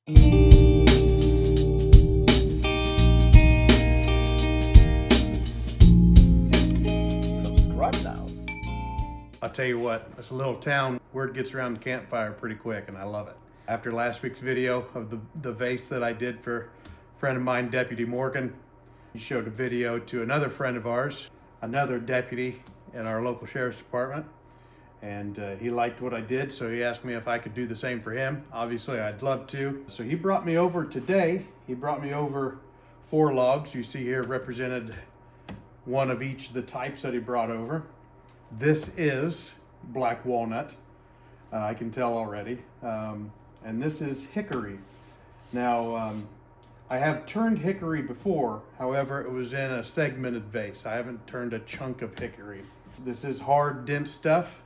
Subscribe now. I'll tell you what, it's a little town, word gets around the campfire pretty quick, and I love it. After last week's video of the vase that I did for a friend of mine, Deputy Morgan, he showed a video to another friend of ours, another deputy in our local sheriff's department, and he liked what I did, so he asked me if I could do the same for him. Obviously, I'd love to. So he brought me over today, he brought me over 4 logs. You see here represented one of each of the types that he brought over. This is black walnut, I can tell already, and this is hickory. Now, I have turned hickory before, however, it was in a segmented vase. I haven't turned a chunk of hickory. This is hard, dense stuff.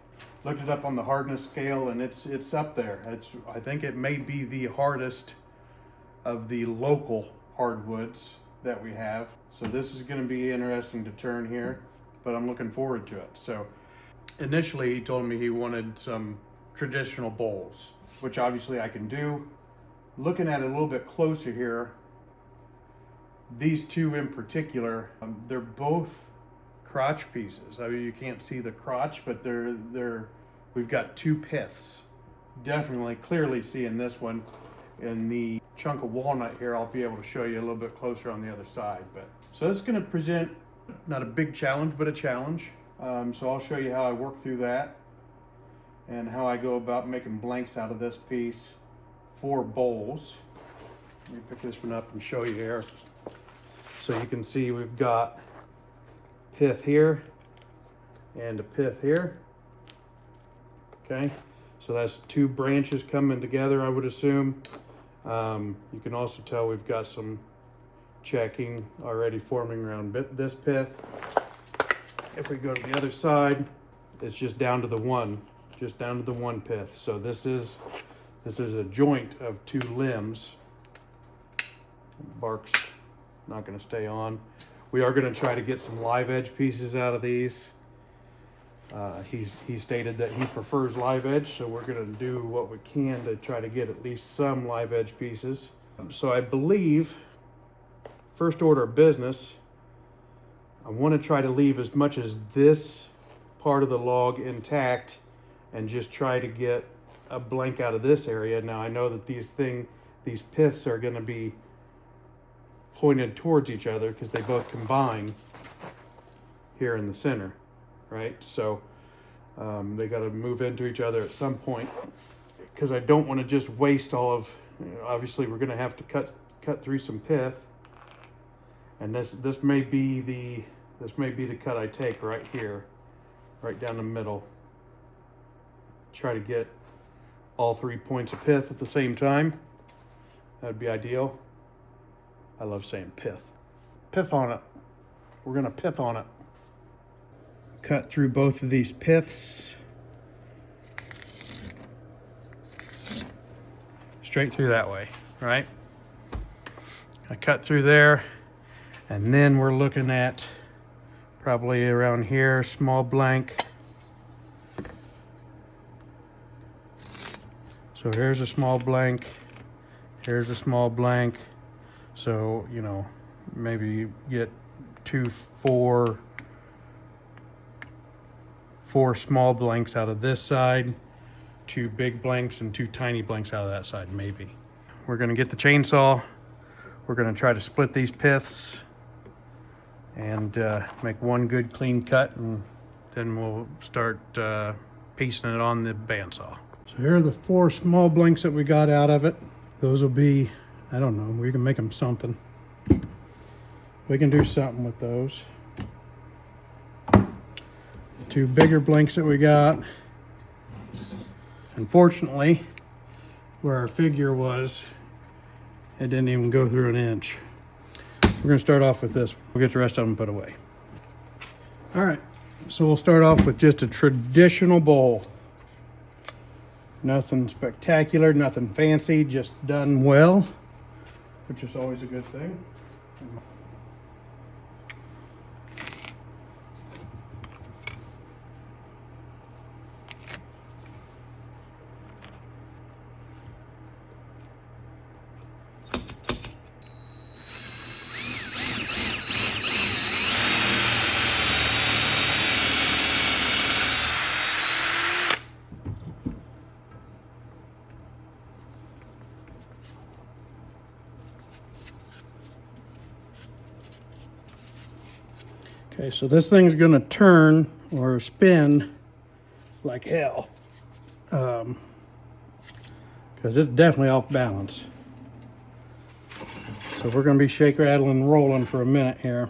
Looked it up on the hardness scale, and it's up there. I think it may be the hardest of the local hardwoods that we have. So this is going to be interesting to turn here, but I'm looking forward to it. So initially he told me he wanted some traditional bowls, which obviously I can do. Looking at it a little bit closer here, these two in particular, they're both crotch pieces. I mean, you can't see the crotch, but we've got 2 piths. Definitely clearly seeing this one. In the chunk of walnut here, I'll be able to show you a little bit closer on the other side. But so it's going to present not a big challenge, but a challenge. So I'll show you how I work through that and how I go about making blanks out of this piece for bowls. Let me pick this one up and show you here. So you can see we've got pith here and a pith here. Okay, so that's 2 branches coming together, I would assume. You can also tell we've got some checking already forming around this pith. If we go to the other side, it's just down to the one pith. So this is a joint of 2 limbs. Bark's not going to stay on. We are going to try to get some live edge pieces out of these. He stated that he prefers live edge, so we're going to do what we can to try to get at least some live edge pieces. So I believe, first order of business, I want to try to leave as much as this part of the log intact and just try to get a blank out of this area. Now I know that these piths are going to be pointed towards each other because they both combine here in the center, right? So they got to move into each other at some point, because I don't want to just waste all of, obviously we're going to have to cut through some pith, and this may be the cut I take right here, right down the middle. Try to get all 3 points of pith at the same time. That'd be ideal. I love saying pith. Pith on it. We're gonna pith on it. Cut through both of these piths. Straight through that way, right? I cut through there, and then we're looking at probably around here, small blank. So here's a small blank, here's a small blank. So, you know, maybe get 4 small blanks out of this side, 2 big blanks and 2 tiny blanks out of that side, maybe. We're gonna get the chainsaw. We're gonna try to split these piths and make one good clean cut, and then we'll start piecing it on the bandsaw. So here are the 4 small blanks that we got out of it. Those will be, I don't know, we can make them something. We can do something with those. The 2 bigger blanks that we got, unfortunately, where our figure was, it didn't even go through an inch. We're gonna start off with this. We'll get the rest of them put away. All right, so we'll start off with just a traditional bowl. Nothing spectacular, nothing fancy, just done well, which is always a good thing. Okay, so this thing's gonna turn or spin like hell. Because it's definitely off balance. So we're gonna be shake, rattling, rolling for a minute here.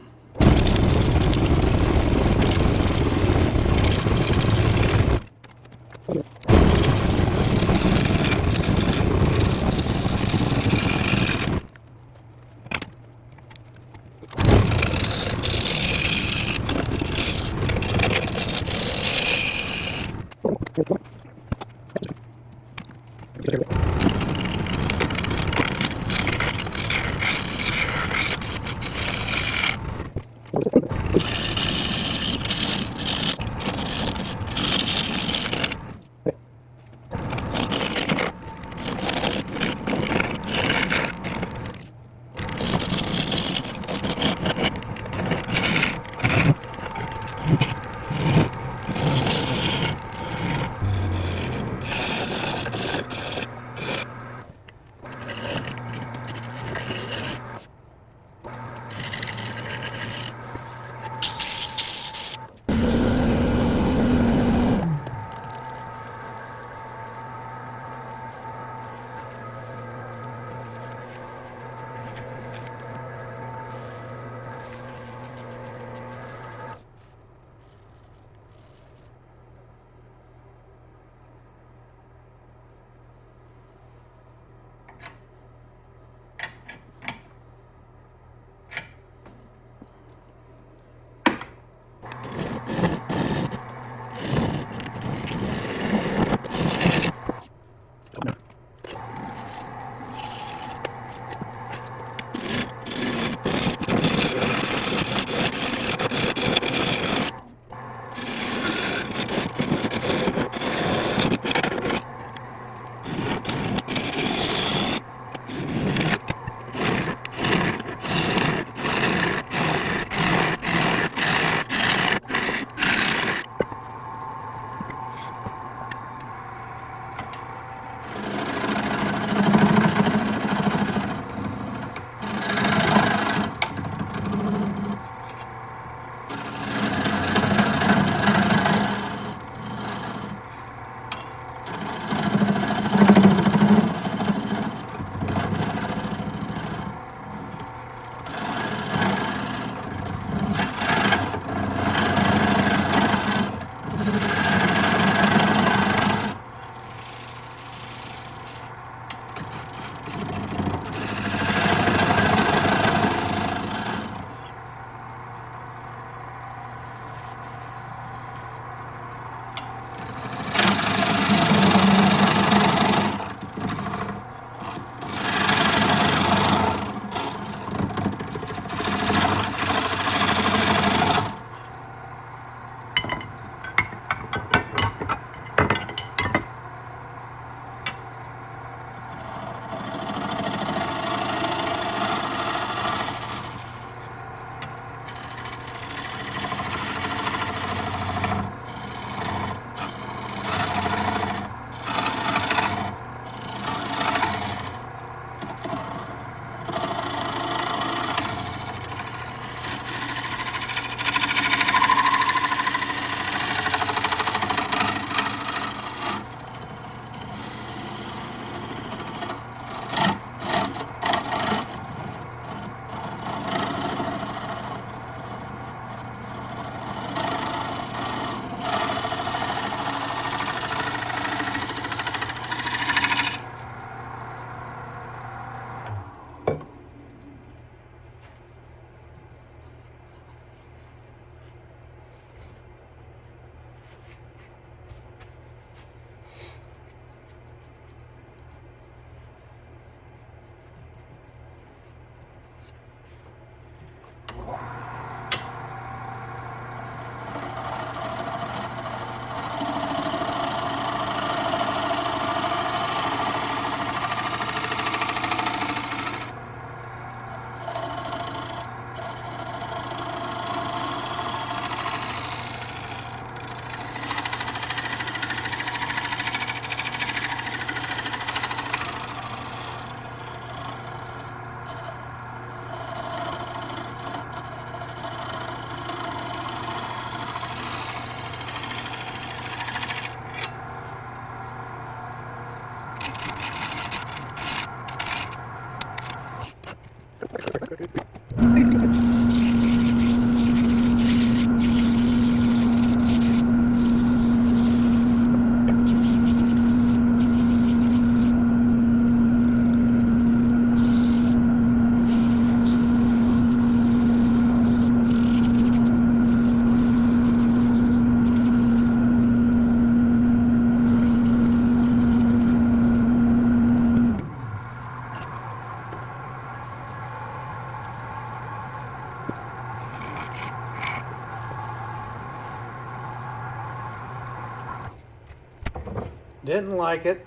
Didn't like it.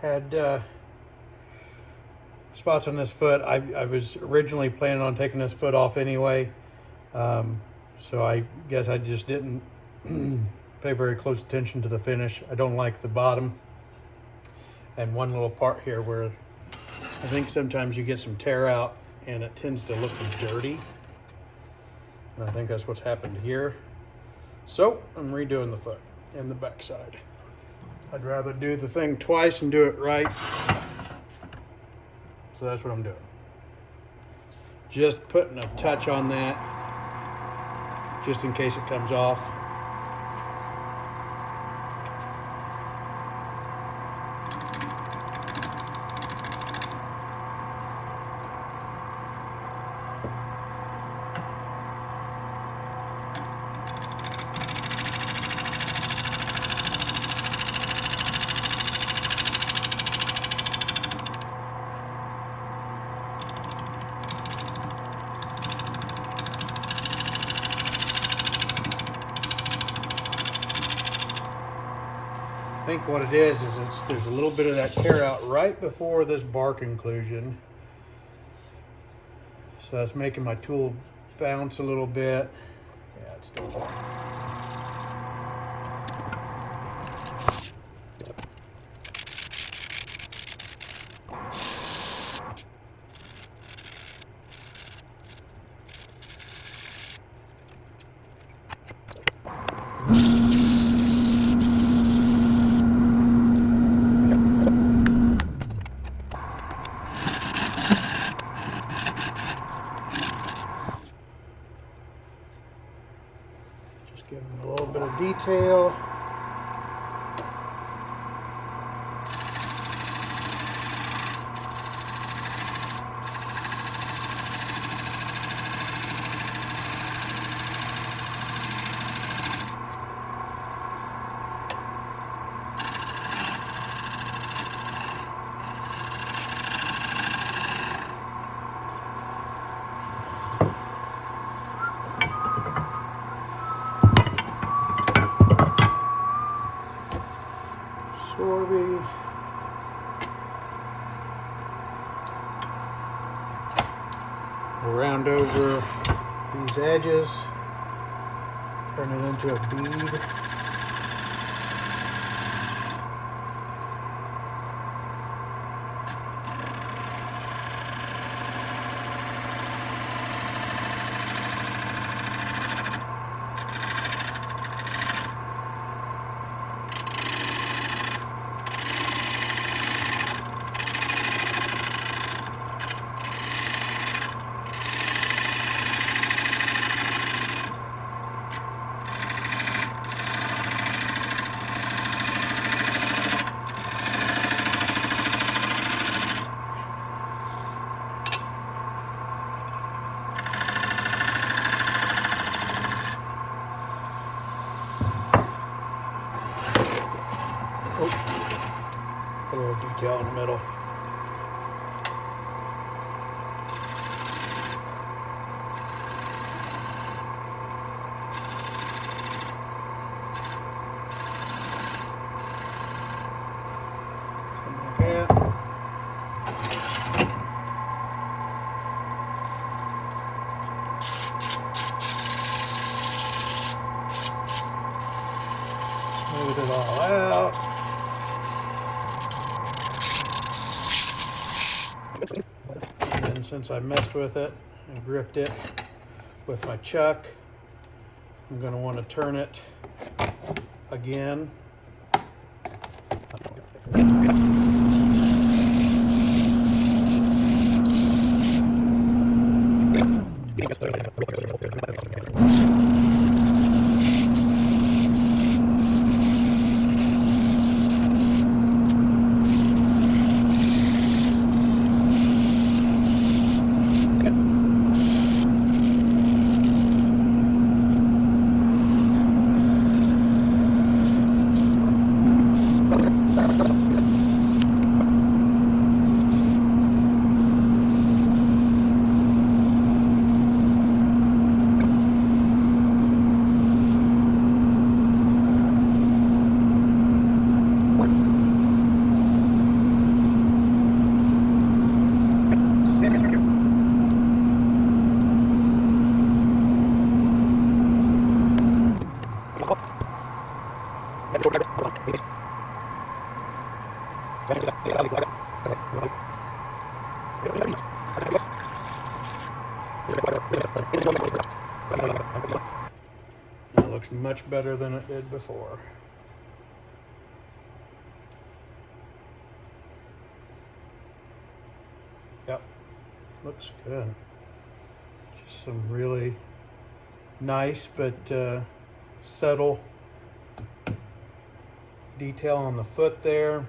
Had spots on this foot. I was originally planning on taking this foot off anyway. So I guess I just didn't pay very close attention to the finish. I don't like the bottom. And one little part here where I think sometimes you get some tear out and it tends to look dirty. And I think that's what's happened here. So I'm redoing the foot and the backside. I'd rather do the thing twice and do it right. So that's what I'm doing. Just putting a touch on that, just in case it comes off. I think what it is there's a little bit of that tear out right before this bark inclusion. So that's making my tool bounce a little bit. Yeah, it's still hard. Give them a little bit of detail. We'll round over these edges, turn it into a bead. A little detail in the middle. Something like that. Smooth it all out. And since I messed with it and gripped it with my chuck, I'm going to want to turn it again. much better than it did before. Yep, looks good. Just some really nice but subtle detail on the foot there.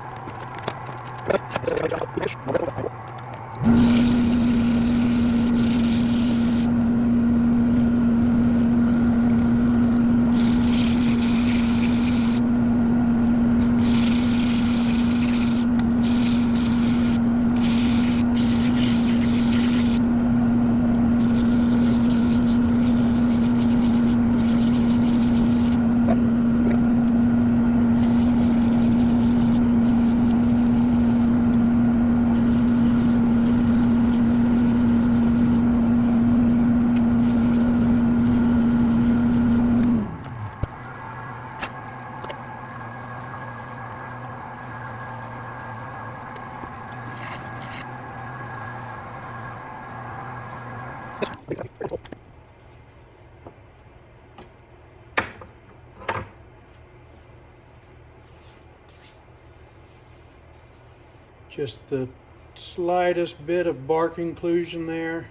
Just the slightest bit of bark inclusion there.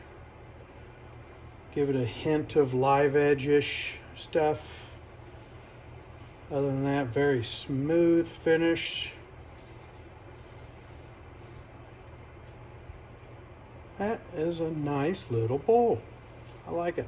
Give it a hint of live edge-ish stuff. Other than that, very smooth finish. That is a nice little bowl. I like it.